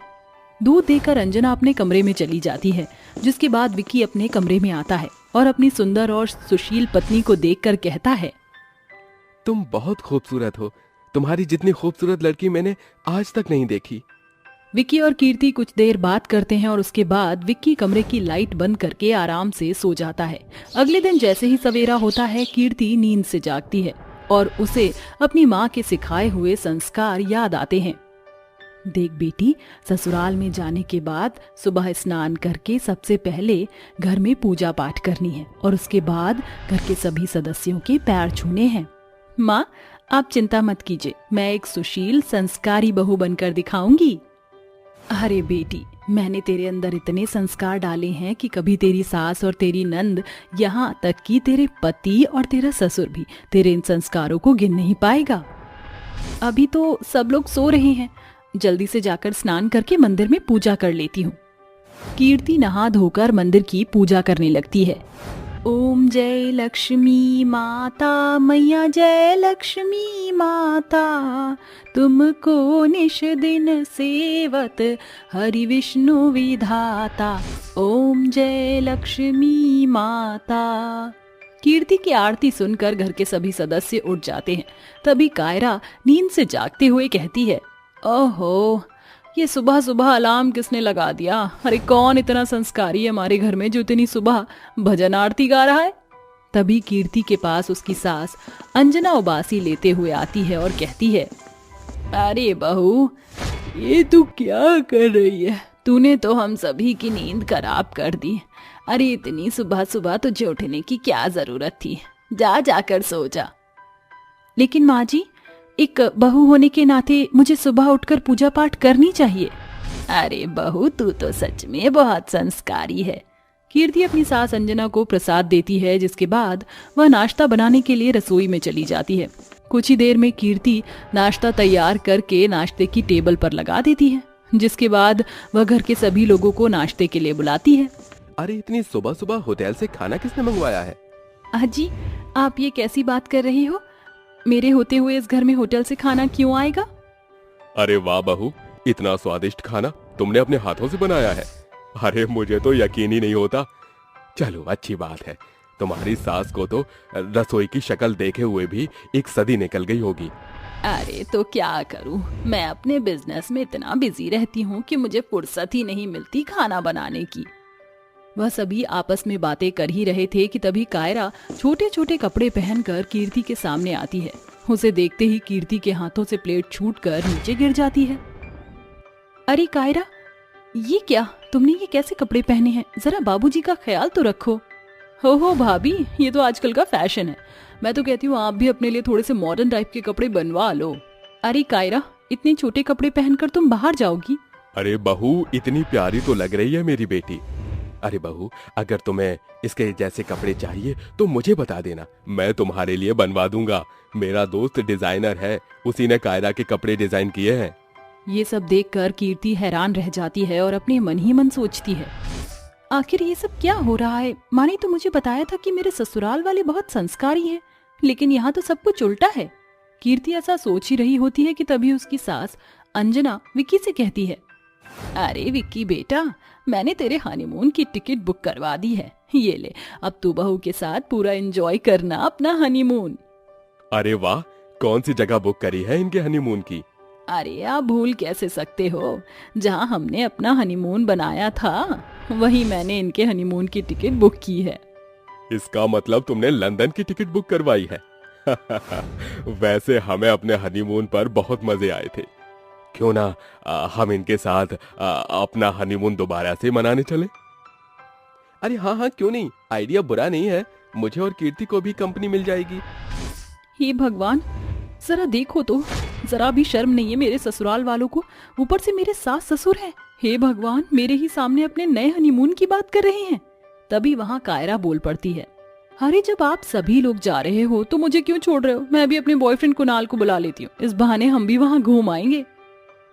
दूध देकर अंजना अपने कमरे में चली जाती है, जिसके बाद विक्की अपने कमरे में आता है और अपनी सुंदर और सुशील पत्नी को देखकर कहता है, तुम बहुत खूबसूरत हो, तुम्हारी जितनी खूबसूरत लड़की मैंने आज तक नहीं देखी। विक्की और कीर्ति कुछ देर बात करते हैं और उसके बाद विक्की कमरे की लाइट बंद करके आराम से सो जाता है। अगले दिन जैसे ही सवेरा होता है, कीर्ति नींद से जागती है और उसे अपनी माँ के सिखाए हुए संस्कार याद आते हैं। देख बेटी, ससुराल में जाने के बाद सुबह स्नान करके सबसे पहले घर में पूजा पाठ करनी है और उसके बाद घर के सभी सदस्यों के पैर छूने हैं। माँ, आप चिंता मत कीजिए, मैं एक सुशील संस्कारी बहू बनकर दिखाऊंगी। अरे बेटी, मैंने तेरे अंदर इतने संस्कार डाले हैं कि कभी तेरी सास और तेरी नंद, यहाँ तक कि तेरे पति और तेरा ससुर भी तेरे इन संस्कारों को गिन नहीं पाएगा। अभी तो सब लोग सो रहे हैं, जल्दी से जाकर स्नान करके मंदिर में पूजा कर लेती हूँ। कीर्ति नहा धोकर मंदिर की पूजा करने लगती है। ओम जय लक्ष्मी माता, मैया जय लक्ष्मी माता, तुमको निश दिन सेवत हरि विष्णु विधाता। ओम जय लक्ष्मी माता। कीर्ति की आरती सुनकर घर के सभी सदस्य उठ जाते हैं। तभी कायरा नींद से जागते हुए कहती है, ओहो, ये सुबह सुबह अलार्म किसने लगा दिया? अरे कौन इतना संस्कारी है हमारे घर में जो इतनी सुबह भजन आरती गा रहा है? तभी कीर्ति के पास उसकी सास अंजना उबासी लेते हुए आती है और कहती है, अरे बहू, ये तू क्या कर रही है? तूने तो हम सभी की नींद खराब कर दी। अरे इतनी सुबह सुबह तुझे उठने की क्या जरूरत थी? जा जाकर सो जा। लेकिन माँ जी, एक बहू होने के नाते मुझे सुबह उठकर पूजा पाठ करनी चाहिए। अरे बहू, तू तो सच में बहुत संस्कारी है। कीर्ति अपनी सास अंजना को प्रसाद देती है, जिसके बाद वह नाश्ता बनाने के लिए रसोई में चली जाती है। कुछ ही देर में कीर्ति नाश्ता तैयार करके नाश्ते की टेबल पर लगा देती है, जिसके बाद वह घर के सभी लोगों को नाश्ते के लिए बुलाती है। अरे इतनी सुबह सुबह होटल से खाना किसने मंगवाया है? अजी, आप ये कैसी बात कर रही हो? मेरे होते हुए इस घर में होटल से खाना क्यों आएगा? अरे वाह बहू, इतना स्वादिष्ट खाना तुमने अपने हाथों से बनाया है। अरे मुझे तो यकीन ही नहीं होता। चलो अच्छी बात है, तुम्हारी सास को तो रसोई की शक्ल देखे हुए भी एक सदी निकल गई होगी। अरे तो क्या करूं, मैं अपने बिजनेस में इतना बिजी रहती हूँ कि मुझे फुर्सत ही नहीं मिलती खाना बनाने की। वह सभी आपस में बातें कर ही रहे थे कि तभी कायरा छोटे छोटे कपड़े पहनकर कीर्ति के सामने आती है। उसे देखते ही कीर्ति के हाथों से प्लेट छूटकर नीचे गिर जाती है। अरे कायरा, ये क्या, तुमने ये कैसे कपड़े पहने हैं? जरा बाबूजी का ख्याल तो रखो। हो भाभी, ये तो आजकल का फैशन है। मैं तो कहती हूँ आप भी अपने लिए थोड़े से मॉडर्न टाइप के कपड़े बनवा लो। अरे कायरा, इतने छोटे कपड़े पहनकर तुम बाहर जाओगी? अरे बहू, इतनी प्यारी तो लग रही है मेरी बेटी। अरे बहू, अगर तुम्हें इसके जैसे कपड़े चाहिए तो मुझे बता देना, मैं तुम्हारे लिए बनवा दूंगा। मेरा दोस्त डिजाइनर है, उसी ने कायरा के कपड़े डिजाइन किए हैं। ये सब देखकर कीर्ति हैरान रह जाती है और अपने मन ही मन सोचती है, आखिर ये सब क्या हो रहा है? माँ ने तो मुझे बताया था कि मेरे ससुराल वाले बहुत संस्कारी हैं, लेकिन यहाँ तो सब कुछ उल्टा है। कीर्ति ऐसा सोच ही रही होती है कि तभी उसकी सास अंजना विक्की से कहती है, अरे विक्की बेटा, मैंने तेरे हनीमून की टिकट बुक करवा दी है। ये ले, अब तू बहू के साथ पूरा एंजॉय करना अपना हनीमून। अरे वाह, कौन सी जगह बुक करी है इनके हनीमून की? अरे आप भूल कैसे सकते हो, जहाँ हमने अपना हनीमून बनाया था वहीं मैंने इनके हनीमून की टिकट बुक की है। इसका मतलब तुमने लंदन की टिकट बुक करवाई है। वैसे हमें अपने हनीमून पर बहुत मजे आए थे। क्यों ना हम इनके साथ अपना हनीमून दोबारा से मनाने चले? अरे हाँ हाँ, क्यों नहीं, आइडिया बुरा नहीं है। मुझे और कीर्ति को भी कंपनी मिल जाएगी। हे भगवान, जरा देखो तो, जरा भी शर्म नहीं है मेरे ससुराल वालों को, ऊपर से मेरे सास ससुर हैं। हे भगवान, मेरे ही सामने अपने नए हनीमून की बात कर रहे हैं। तभी वहाँ कायरा बोल पड़ती है, अरे जब आप सभी लोग जा रहे हो तो मुझे क्यों छोड़ रहे हो? मैं भी अपने बॉयफ्रेंड कुणाल को बुला लेती हूँ, इस बहाने हम भी वहाँ घूम आएंगे।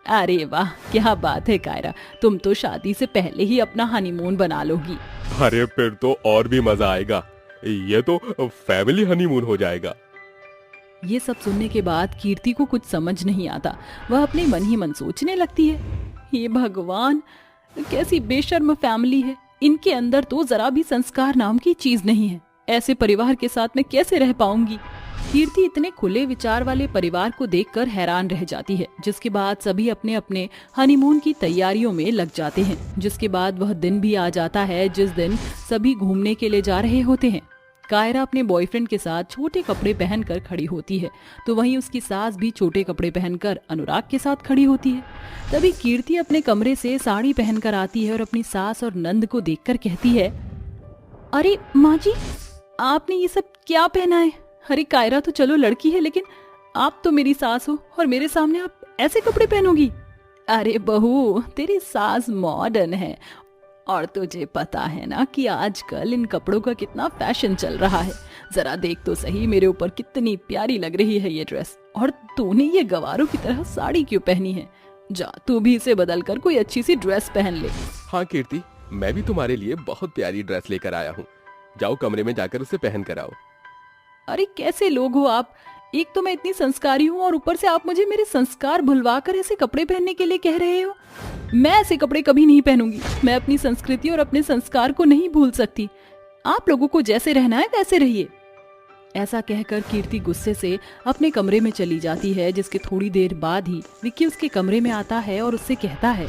अरे वाह, क्या बात है कायरा, तुम तो शादी से पहले ही अपना हनीमून बना लोगी। अरे फिर तो और भी मजा आएगा, ये तो फैमिली हनीमून हो जाएगा। ये सब सुनने के बाद कीर्ति को कुछ समझ नहीं आता। वह अपने मन ही मन सोचने लगती है, हे भगवान, कैसी बेशर्म फैमिली है। इनके अंदर तो जरा भी संस्कार नाम की चीज नहीं है। ऐसे परिवार के साथ मैं कैसे रह पाऊंगी? कीर्ति इतने खुले विचार वाले परिवार को देखकर हैरान रह जाती है। जिसके बाद सभी अपने अपने हनीमून की तैयारियों में लग जाते हैं। जिसके बाद वह दिन भी आ जाता है जिस दिन सभी घूमने के लिए जा रहे होते हैं। कायरा अपने बॉयफ्रेंड के साथ छोटे कपड़े पहनकर खड़ी होती है, तो वहीं उसकी सास भी छोटे कपड़े पहनकर अनुराग के साथ खड़ी होती है। तभी कीर्ति अपने कमरे से साड़ी पहनकर आती है और अपनी सास और नंद को देखकर कहती है, अरे माँ जी, आपने ये सब क्या पहना है? अरे कायरा तो चलो लड़की है, लेकिन आप तो मेरी सास हो और मेरे सामने आप ऐसे कपड़े पहनोगी? अरे बहू, तेरी सास मॉडर्न है और तुझे पता है ना कि आजकल इन कपड़ों का कितना फैशन चल रहा है। जरा देख तो सही मेरे ऊपर कितनी प्यारी लग रही है ये ड्रेस, और तूने ये गवारों की तरह साड़ी क्यों पहनी है? जा तू भी इसे बदल कर कोई अच्छी सी ड्रेस पहन ले। हाँ कीर्ति, मैं भी तुम्हारे लिए बहुत प्यारी ड्रेस लेकर आया हूँ। जाओ कमरे में जाकर उसे पहन कर आओ। अरे कैसे लोग हो आप? एक तो मैं इतनी संस्कारी हूँ और ऊपर से आप मुझे मेरे संस्कार भुलवा कर ऐसे कपड़े पहनने के लिए कह रहे हो। मैं ऐसे कपड़े कभी नहीं पहनूंगी। मैं अपनी संस्कृति और अपने संस्कार को नहीं भूल सकती। आप लोगों को जैसे रहना है वैसे रहिए। ऐसा कहकर कीर्ति गुस्से से अपने कमरे में चली जाती है, जिसके थोड़ी देर बाद ही विक्की उसके कमरे में आता है और उससे कहता है,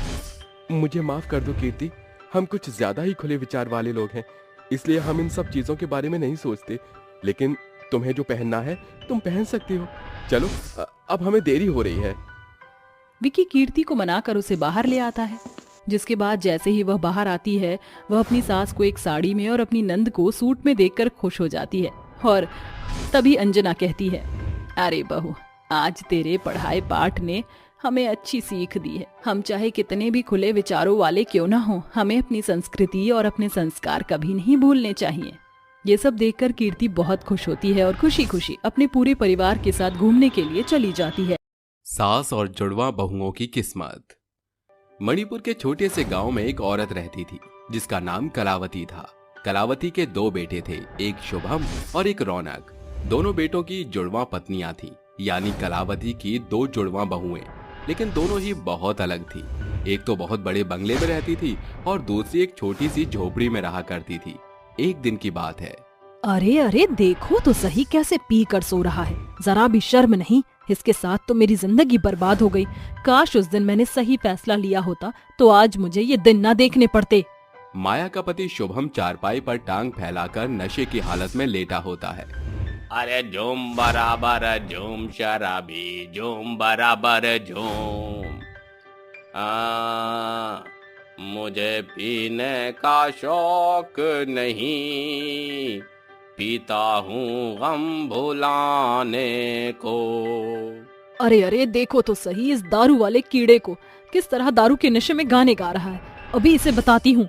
मुझे माफ कर दो कीर्ति, हम कुछ ज्यादा ही खुले विचार वाले लोग हैं, इसलिए हम इन सब चीजों के बारे में नहीं सोचते। लेकिन तुम्हें जो पहनना है तुम पहन सकती हो। चलो अब हमें देरी हो रही है। विक्की कीर्ति को मनाकर उसे बाहर ले आता है, जिसके बाद जैसे ही वह बाहर आती है वह अपनी सास को एक साड़ी में और अपनी नंद को सूट में देखकर खुश हो जाती है। और तभी अंजना कहती है, अरे बहू, आज तेरे पढ़ाए पाठ ने हमें अच्छी सीख दी है। हम चाहे कितने भी खुले विचारों वाले क्यों ना हो, हमें अपनी संस्कृति और अपने संस्कार कभी नहीं भूलने चाहिए। ये सब देखकर कीर्ति बहुत खुश होती है और खुशी खुशी अपने पूरे परिवार के साथ घूमने के लिए चली जाती है। सास और जुड़वा बहुओं की किस्मत। मणिपुर के छोटे से गांव में एक औरत रहती थी जिसका नाम कलावती था। कलावती के 2 बेटे थे, एक शुभम और एक रौनक। दोनों बेटों की जुड़वा पत्नियां थी, यानी कलावती की 2 जुड़वा बहुएं, लेकिन दोनों ही बहुत अलग थी। एक तो बहुत बड़े बंगले में रहती थी और दूसरी एक छोटी सी झोपड़ी में रहा करती थी। एक दिन की बात है। अरे अरे देखो तो सही कैसे पी कर सो रहा है, जरा भी शर्म नहीं। इसके साथ तो मेरी जिंदगी बर्बाद हो गई। काश उस दिन मैंने सही फैसला लिया होता तो आज मुझे ये दिन ना देखने पड़ते। माया का पति शुभम चारपाई पर टांग फैलाकर नशे की हालत में लेटा होता है। अरे झूम बराबर झूम शराबी, झूम बराबर झूम, मुझे पीने का शौक नहीं, पीता हूँ गम भुलाने को। अरे अरे देखो तो सही इस दारू वाले कीड़े को, किस तरह दारू के नशे में गाने गा रहा है। अभी इसे बताती हूँ।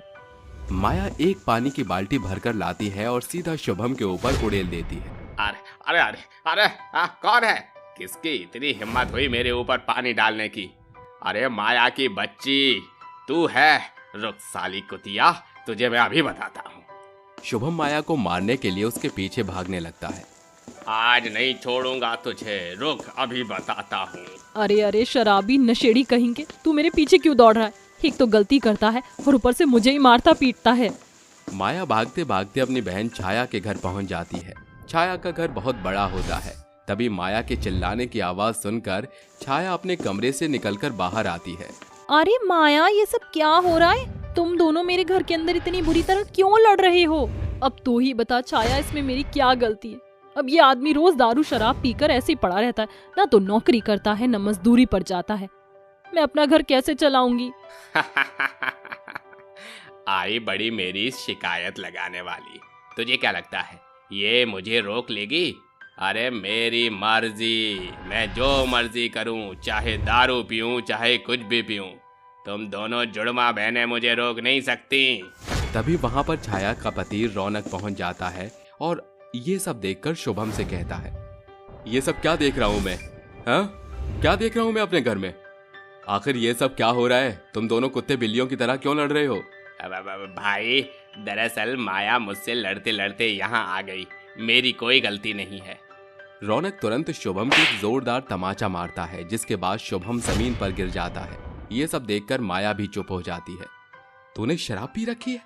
माया एक पानी की बाल्टी भरकर लाती है और सीधा शुभम के ऊपर उड़ेल देती है। अरे अरे अरे अरे कौन है? किसकी इतनी हिम्मत हुई मेरे ऊपर पानी डालने की? अरे माया की बच्ची, तू है? रुक साली कुतिया, तुझे मैं अभी बताता हूँ। शुभम माया को मारने के लिए उसके पीछे भागने लगता है। आज नहीं छोड़ूंगा तुझे, रुक अभी बताता हूँ। अरे अरे शराबी नशेड़ी कहेंगे, तू मेरे पीछे क्यों दौड़ रहा है? एक तो गलती करता है और ऊपर से मुझे ही मारता पीटता है। माया भागते भागते अपनी बहन छाया के घर पहुंच जाती है। छाया का घर बहुत बड़ा होता है। तभी माया के चिल्लाने की आवाज सुनकर छाया अपने कमरे से निकलकर बाहर आती है। अरे माया, ये सब क्या हो रहा है? तुम दोनों मेरे घर के अंदर इतनी बुरी तरह क्यों लड़ रहे हो? अब तू ही बता छाया, इसमें मेरी क्या गलती है? अब ये आदमी रोज दारू शराब पीकर ऐसे ही पड़ा रहता है, ना तो नौकरी करता है, न मजदूरी पर जाता है। मैं अपना घर कैसे चलाऊंगी? आई बड़ी मेरी शिकायत लगाने वाली। तुझे क्या लगता है ये मुझे रोक लेगी? अरे मेरी मर्जी, मैं जो मर्जी करूं, चाहे दारू पीऊं चाहे कुछ भी पीऊं, तुम दोनों जुड़वा बहनें मुझे रोक नहीं सकती। तभी वहां पर छाया का पति रौनक पहुंच जाता है और ये सब देखकर शुभम से कहता है, ये सब क्या देख रहा हूं मैं? हाँ, क्या देख रहा हूं मैं अपने घर में? आखिर ये सब क्या हो रहा है? तुम दोनों कुत्ते बिल्लियों की तरह क्यों लड़ रहे हो? भाई, दरअसल माया मुझसे लड़ते लड़ते यहाँ आ गई, मेरी कोई गलती नहीं है। रौनक तुरंत शुभम को एक जोरदार तमाचा मारता है, जिसके बाद शुभम जमीन पर गिर जाता है। ये सब देखकर माया भी चुप हो जाती है। तूने शराब पी रखी है?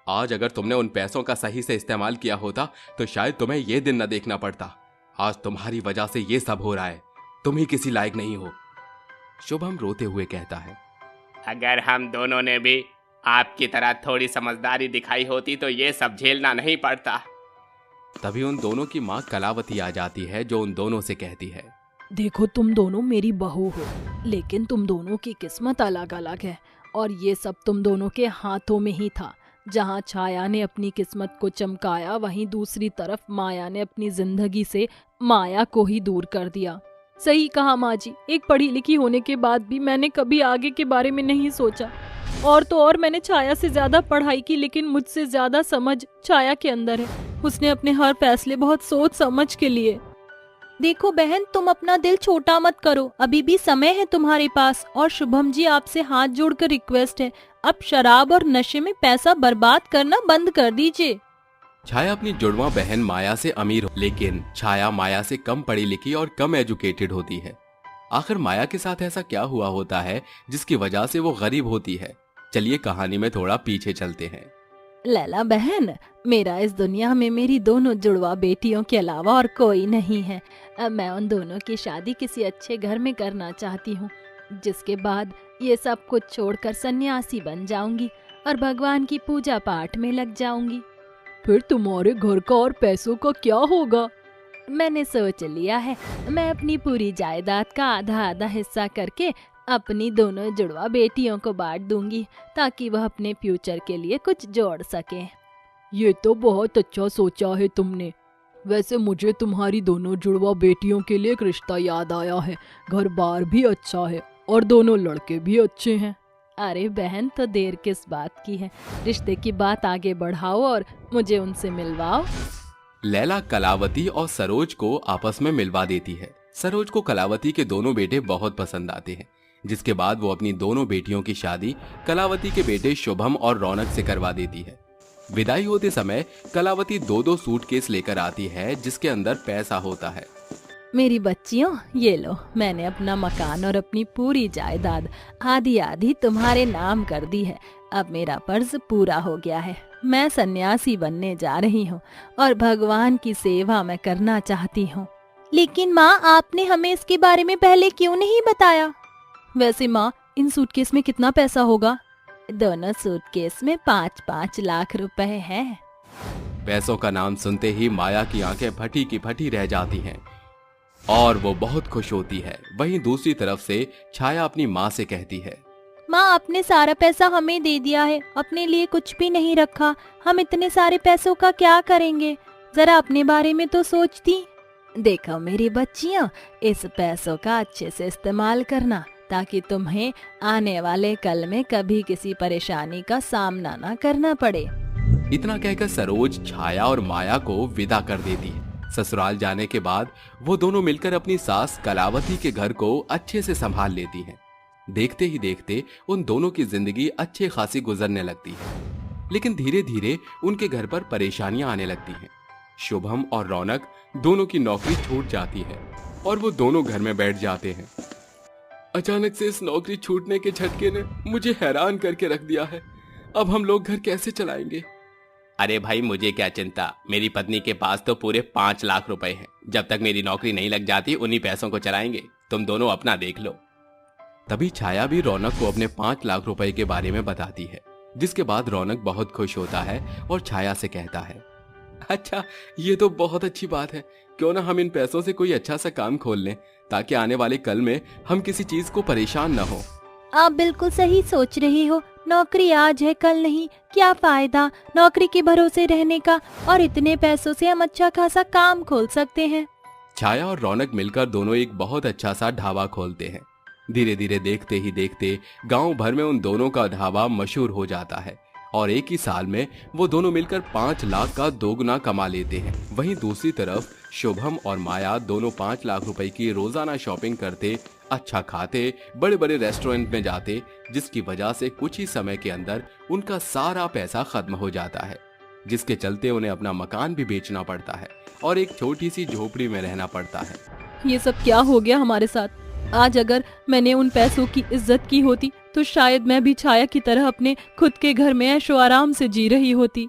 आज अगर तुमने उन पैसों का सही से इस्तेमाल किया होता तो शायद तुम्हें ये दिन न देखना पड़ता। आज तुम्हारी वजह से ये सब हो रहा है। तुम ही किसी लायक नहीं हो। शुभम रोते हुए कहता है, अगर हम दोनों ने भी आपकी तरह थोड़ी समझदारी दिखाई होती तो ये सब झेलना नहीं पड़ता। तभी उन दोनों की माँ कलावती आ जाती है, जो उन दोनों से कहती है, देखो तुम दोनों मेरी बहू हो, लेकिन तुम दोनों की किस्मत अलग अलग है और ये सब तुम दोनों के हाथों में ही था। जहाँ छाया ने अपनी किस्मत को चमकाया, वहीं दूसरी तरफ माया ने अपनी जिंदगी से माया को ही दूर कर दिया। सही कहा माँ जी, एक पढ़ी लिखी होने के बाद भी मैंने कभी आगे के बारे में नहीं सोचा। और तो और मैंने छाया से ज्यादा पढ़ाई की, लेकिन मुझसे ज्यादा समझ छाया के अंदर है। उसने अपने हर फैसले बहुत सोच समझ के लिए। देखो बहन, तुम अपना दिल छोटा मत करो, अभी भी समय है तुम्हारे पास। और शुभम जी, आपसे हाथ जोड़कर रिक्वेस्ट है, अब शराब और नशे में पैसा बर्बाद करना बंद कर दीजिए। छाया अपनी जुड़वा बहन माया से अमीर हो, लेकिन छाया माया से कम पढ़ी लिखी और कम एजुकेटेड होती है। आखिर माया के साथ ऐसा क्या हुआ होता है जिसकी वजह से वो गरीब होती है? चलिए कहानी में थोड़ा पीछे चलते हैं। लैला बहन, मेरा इस दुनिया में मेरी दोनों जुड़वा बेटियों के अलावा और कोई नहीं है। अब मैं उन दोनों की शादी किसी अच्छे घर में करना चाहती हूँ, जिसके बाद ये सब कुछ छोड़कर सन्यासी बन जाऊंगी और भगवान की पूजा पाठ में लग जाऊंगी। फिर तुम्हारे घर का और पैसों का क्या होगा? मैंने सोच लिया है, मैं अपनी पूरी जायदाद का आधा आधा हिस्सा करके अपनी दोनों जुड़वा बेटियों को बांट दूंगी, ताकि वह अपने फ्यूचर के लिए कुछ जोड़ सके। ये तो बहुत अच्छा सोचा है तुमने। वैसे मुझे तुम्हारी दोनों जुड़वा बेटियों के लिए एक रिश्ता याद आया है। घर बार भी अच्छा है और दोनों लड़के भी अच्छे हैं। अरे बहन, तो देर किस बात की है, रिश्ते की बात आगे बढ़ाओ और मुझे उनसे मिलवाओ। लैला कलावती और सरोज को आपस में मिलवा देती है। सरोज को कलावती के दोनों बेटे बहुत पसंद आते हैं, जिसके बाद वो अपनी दोनों बेटियों की शादी कलावती के बेटे शुभम और रौनक से करवा देती है। विदाई होते समय कलावती 2-2 सूटकेस लेकर आती है, जिसके अंदर पैसा होता है। मेरी बच्चियों, ये लो, मैंने अपना मकान और अपनी पूरी जायदाद आधी आधी तुम्हारे नाम कर दी है। अब मेरा फर्ज पूरा हो गया है। मैं सन्यासी बनने जा रही हूँ और भगवान की सेवा मैं करना चाहती हूँ। लेकिन माँ, आपने हमें इसके बारे में पहले क्यों नहीं बताया? वैसे माँ, इन सूटकेस में कितना पैसा होगा? दोनों सूटकेस में 5-5 लाख रुपए हैं। पैसों का नाम सुनते ही माया की आंखें फटी की फटी रह जाती हैं और वो बहुत खुश होती है। वहीं दूसरी तरफ से छाया अपनी माँ से कहती है, माँ, आपने सारा पैसा हमें दे दिया है, अपने लिए कुछ भी नहीं रखा। हम इतने सारे पैसों का क्या करेंगे? जरा अपने बारे में तो सोचती। देखो मेरी बच्चियों, इस पैसों का अच्छे से इस्तेमाल करना, ताकि तुम्हें आने वाले कल में कभी किसी परेशानी का सामना ना करना पड़े। इतना कहकर सरोज छाया और माया को विदा कर देती है। ससुराल जाने के बाद वो दोनों मिलकर अपनी सास कलावती के घर को अच्छे से संभाल लेती हैं। देखते ही देखते उन दोनों की जिंदगी अच्छे खासी गुजरने लगती है, लेकिन धीरे धीरे उनके घर पर परेशानियां आने लगती हैं। शुभम और रौनक दोनों की नौकरी छूट जाती है और वो दोनों घर में बैठ जाते हैं। अचानक से इस नौकरी छूटने के झटके ने मुझे हैरान करके रख दिया है। अब हम लोग घर कैसे चलाएंगे? अरे भाई, मुझे क्या चिंता, मेरी पत्नी के पास तो पूरे 5 लाख रुपए हैं। जब तक मेरी नौकरी नहीं लग जाती उन्हीं पैसों को चलाएंगे। तुम दोनों अपना देख लो। तभी छाया भी रौनक को अपने 5 लाख रुपए के बारे में बताती है, जिसके बाद रौनक बहुत खुश होता है और छाया से कहता है, अच्छा, ये तो बहुत अच्छी बात है। क्यों ना हम इन पैसों से कोई अच्छा सा काम खोल लें, ताकि आने वाले कल में हम किसी चीज को परेशान न हो। आप बिल्कुल सही सोच रही हो। नौकरी आज है, कल नहीं। क्या फायदा नौकरी के भरोसे रहने का? और इतने पैसों से हम अच्छा खासा काम खोल सकते हैं। छाया और रौनक मिलकर दोनों एक बहुत अच्छा सा ढाबा खोलते हैं। धीरे धीरे देखते ही देखते गांव भर में उन दोनों का ढाबा मशहूर हो जाता है और एक ही साल में वो दोनों मिलकर 5 लाख का दोगुना कमा लेते हैं। वहीं दूसरी तरफ शुभम और माया दोनों 5 लाख रुपए की रोजाना शॉपिंग करते, अच्छा खाते, बड़े बड़े रेस्टोरेंट में जाते, जिसकी वजह से कुछ ही समय के अंदर उनका सारा पैसा खत्म हो जाता है, जिसके चलते उन्हें अपना मकान भी बेचना पड़ता है और एक छोटी सी झोपड़ी में रहना पड़ता है। ये सब क्या हो गया हमारे साथ? आज अगर मैंने उन पैसों की इज्जत की होती तो शायद मैं भी छाया की तरह अपने खुद के घर में ऐशो आराम से जी रही होती।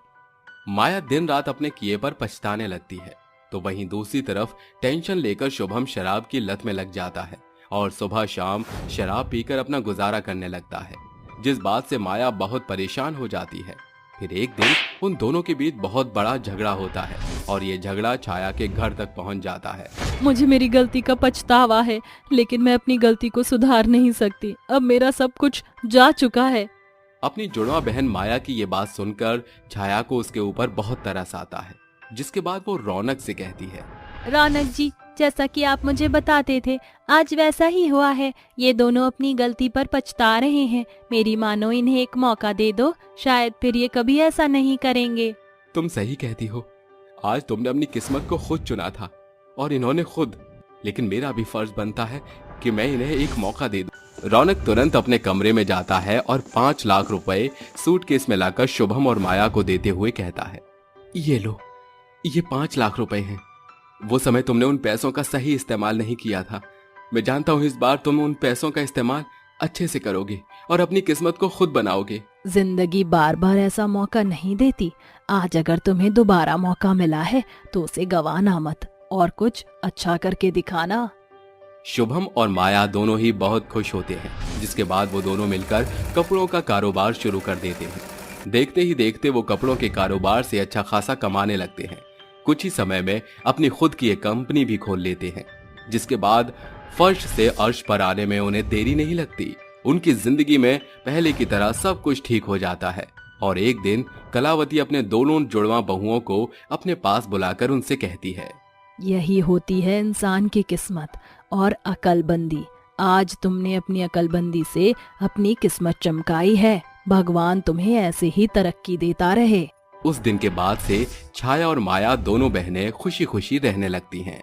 माया दिन रात अपने किए पर पछताने लगती है, तो वहीं दूसरी तरफ टेंशन लेकर शुभम शराब की लत में लग जाता है और सुबह शाम शराब पीकर अपना गुजारा करने लगता है, जिस बात से माया बहुत परेशान हो जाती है। फिर एक दिन उन दोनों के बीच बहुत बड़ा झगड़ा होता है और ये झगड़ा छाया के घर तक पहुंच जाता है। मुझे मेरी गलती का पछतावा है, लेकिन मैं अपनी गलती को सुधार नहीं सकती। अब मेरा सब कुछ जा चुका है। अपनी जुड़वा बहन माया की ये बात सुनकर छाया को उसके ऊपर बहुत तरस आता है, जिसके बाद वो रौनक से कहती है, रौनक जी, जैसा कि आप मुझे बताते थे आज वैसा ही हुआ है। ये दोनों अपनी गलती पर पछता रहे हैं। मेरी मानो इन्हें एक मौका दे दो, शायद फिर ये कभी ऐसा नहीं करेंगे। तुम सही कहती हो। आज तुमने अपनी किस्मत को खुद चुना था और इन्होंने खुद, लेकिन मेरा भी फर्ज बनता है कि मैं इन्हें एक मौका दे दूं। रौनक तुरंत अपने कमरे में जाता है और 5 लाख रुपए सूटकेस में लाकर शुभम और माया को देते हुए कहता है, ये लो, ये 5 लाख रुपए हैं। वो समय तुमने उन पैसों का सही इस्तेमाल नहीं किया था। मैं जानता हूँ इस बार तुम उन पैसों का इस्तेमाल अच्छे से करोगे और अपनी किस्मत को खुद बनाओगे। जिंदगी बार बार ऐसा मौका नहीं देती। आज अगर तुम्हें दोबारा मौका मिला है तो उसे गंवाना मत और कुछ अच्छा करके दिखाना। शुभम और माया दोनों ही बहुत खुश होते हैं, जिसके बाद वो दोनों मिलकर कपड़ों का कारोबार शुरू कर देते हैं। देखते ही देखते वो कपड़ों के कारोबार से अच्छा खासा कमाने लगते हैं। कुछ ही समय में अपनी खुद की एक कंपनी भी खोल लेते हैं, जिसके बाद फर्श से अर्श पर आने में उन्हें देरी नहीं लगती। उनकी जिंदगी में पहले की तरह सब कुछ ठीक हो जाता है और एक दिन कलावती अपने दोनों जुड़वा बहुओं को अपने पास बुलाकर उनसे कहती है, यही होती है इंसान की किस्मत और अकलबंदी। आज तुमने अपनी अकलबंदी से अपनी किस्मत चमकाई है। भगवान तुम्हें ऐसे ही तरक्की देता रहे। उस दिन के बाद से छाया और माया दोनों बहनें खुशी खुशी रहने लगती हैं।